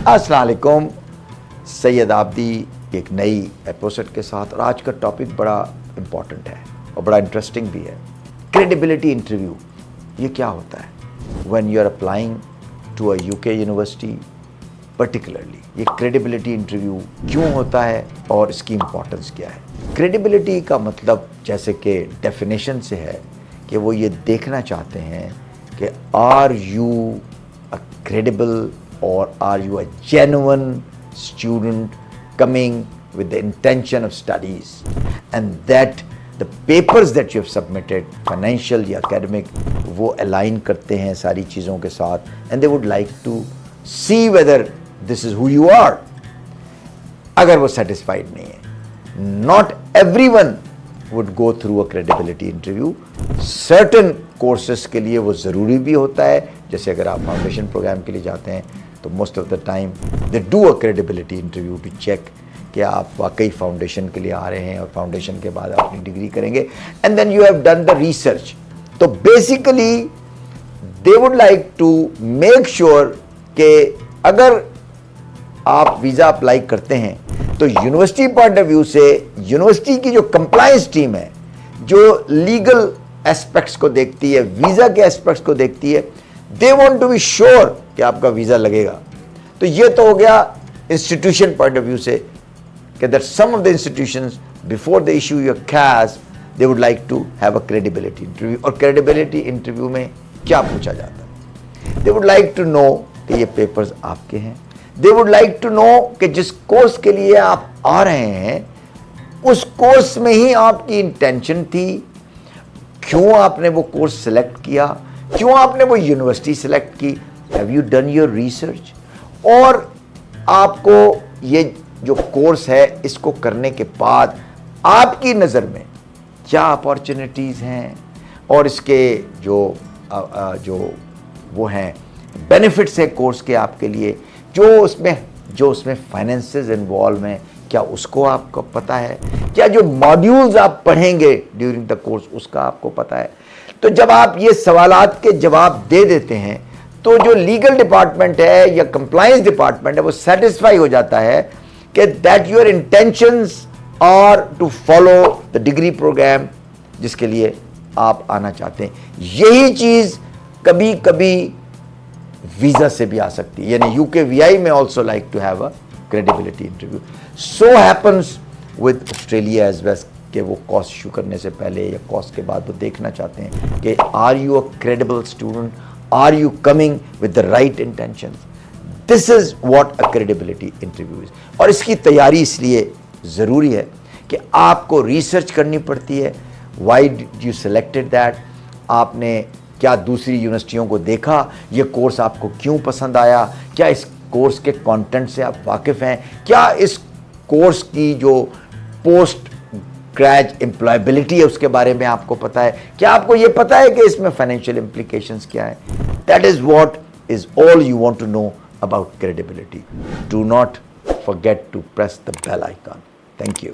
अस्सलाम वालेकुम, सैयद आबदी एक नई एपिसोड के साथ। और आज का टॉपिक बड़ा इम्पॉर्टेंट है और बड़ा इंटरेस्टिंग भी है। क्रेडिबिलिटी इंटरव्यू, ये क्या होता है? When you are applying to a UK university particularly, ये क्रेडिबिलिटी इंटरव्यू क्यों होता है और इसकी इम्पोर्टेंस क्या है? क्रेडिबिलिटी का मतलब जैसे कि डेफिनेशन से है कि वो ये देखना चाहते हैं कि are you a credible or are you a genuine student coming with the intention of studies, and that the papers that you have submitted, financial या academic, वो align करते हैं सारी चीज़ों के साथ, and they would like to see whether this is who you are. अगर वो satisfied नहीं है, not everyone would go through a credibility interview. Certain courses के लिए वो ज़रूरी भी होता है, जैसे अगर आप फाउंडेशन प्रोग्राम के लिए जाते हैं तो most of the time they do a credibility interview to check कि आप वाकई फाउंडेशन के लिए आ रहे हैं और फाउंडेशन के बाद अपनी डिग्री करेंगे, and then you have done the research. तो basically they would like to make sure कि अगर आप वीज़ा अप्लाई करते हैं तो यूनिवर्सिटी पॉइंट ऑफ व्यू से यूनिवर्सिटी की जो कंप्लायंस टीम है, जो लीगल एस्पेक्ट्स को देखती है, वीज़ा के एस्पेक्ट्स को देखती है, they want to be sure कि आपका वीज़ा लगेगा. तो ये तो हो गया इंस्टीट्यूशन पॉइंट ऑफ व्यू से कि that some of the institutions before the issue your CAS they would like to have a credibility interview. और क्रेडिबिलिटी इंटरव्यू में क्या पूछा जाता है? They would like to know कि ये पेपर्स आपके हैं. They would like to know कि जिस कोर्स के लिए आप आ रहे हैं उस कोर्स में ही आपकी इंटेंशन थी, क्यों आपने वो कोर्स सेलेक्ट किया, क्यों आपने वो यूनिवर्सिटी सेलेक्ट की, have you done your research, और आपको ये जो कोर्स है इसको करने के बाद आपकी नज़र में क्या अपॉर्चुनिटीज़ हैं और इसके जो वो हैं बेनिफिट्स है कोर्स के आपके लिए, जो उसमें फाइनेंसेस इन्वॉल्व हैं, क्या उसको आपको पता है, क्या जो मॉड्यूल्स आप पढ़ेंगे ड्यूरिंग द कोर्स उसका आपको पता है. तो जब आप ये सवालात के जवाब दे देते हैं तो जो लीगल डिपार्टमेंट है या कंप्लायंस डिपार्टमेंट है वो सेटिस्फाई हो जाता है कि that your intentions are to follow the degree programme जिसके लिए आप आना चाहते हैं. यही चीज़ कभी कभी वीज़ा से भी आ सकती है, यानी यूके वीआई में also like to have a credibility interview. So happens with Australia as well कि वो कॉस्ट इशू करने से पहले या कॉस्ट के बाद वो देखना चाहते हैं कि are you a credible student, are you coming with the right intention. This is what a credibility interview is. और इसकी तैयारी इसलिए ज़रूरी है कि आपको रिसर्च करनी पड़ती है. Why did you selected that, आपने क्या दूसरी यूनिवर्सिटियों को देखा, ये कोर्स आपको क्यों पसंद आया, क्या इस कोर्स के कंटेंट से आप वाकिफ़ हैं, क्या इस कोर्स की जो पोस्ट ग्रेजुएट एम्प्लॉयबिलिटी है उसके बारे में आपको पता है, क्या आपको ये पता है कि इसमें फाइनेंशियल इम्प्लीकेशंस क्या है. That is what is all you want to know about credibility. Do not forget to press the bell icon. Thank you.